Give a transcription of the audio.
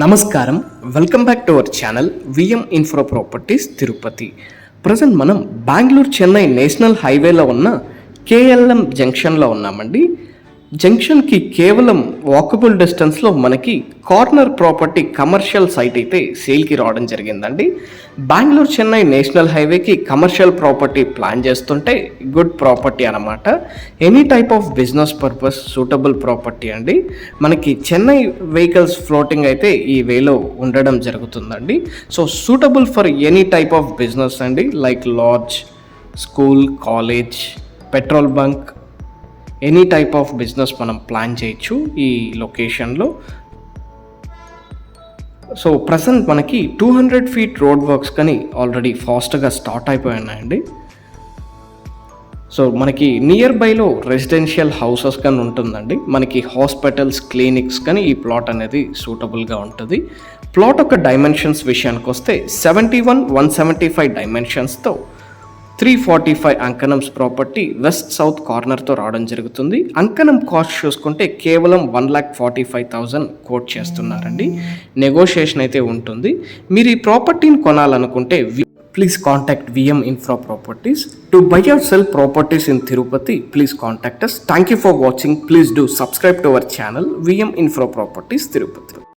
నమస్కారం, welcome back to our channel VM infra properties Tirupati. Present మనం Bengaluru Chennai national హైవేలో ఉన్న కేఎల్ఎం జంక్షన్లో ఉన్నామండి. జంక్షన్కి కేవలం వాకబుల్ డిస్టెన్స్లో మనకి కార్నర్ ప్రాపర్టీ కమర్షియల్ సైట్ అయితే సేల్కి రావడం జరిగిందండి. బెంగళూరు చెన్నై నేషనల్ హైవేకి కమర్షియల్ ప్రాపర్టీ ప్లాన్ చేస్తుంటే గుడ్ ప్రాపర్టీ అన్నమాట. Any type of business purpose suitable property అండి. మనకి చెన్నై వెహికల్స్ ఫ్లోటింగ్ అయితే ఈ వేలో ఉండడం జరుగుతుందండి. So suitable for any type of business అండి, like lodge, school, college, petrol bunk, any type of business మనం ప్లాన్ చేయొచ్చు ఈ లొకేషన్లో. సో ప్రజెంట్ మనకి 200 ఫీట్ రోడ్ వర్క్స్ కానీ ఆల్రెడీ ఫాస్ట్గా స్టార్ట్ అయిపోయినాయండి. సో మనకి నియర్ బైలో రెసిడెన్షియల్ హౌసెస్ కానీ ఉంటుందండి. మనకి హాస్పిటల్స్, క్లినిక్స్ కానీ ఈ ప్లాట్ అనేది సూటబుల్గా ఉంటుంది. ప్లాట్ యొక్క డైమెన్షన్స్ విషయానికి వస్తే 71-175 డైమెన్షన్స్తో 345 అంకణంస్ ప్రాపర్టీ వెస్ట్ సౌత్ కార్నర్తో రావడం జరుగుతుంది. అంకణం కాస్ట్ చూసుకుంటే కేవలం 1,45,000 కోట్ చేస్తున్నారండి. నెగోషియేషన్ అయితే ఉంటుంది. మీరు ఈ ప్రాపర్టీని కొనాలనుకుంటే please contact VM infra properties. To buy or sell properties in Tirupati, please contact us. Thank you for watching. Please do subscribe to our channel VM infra properties Tirupati.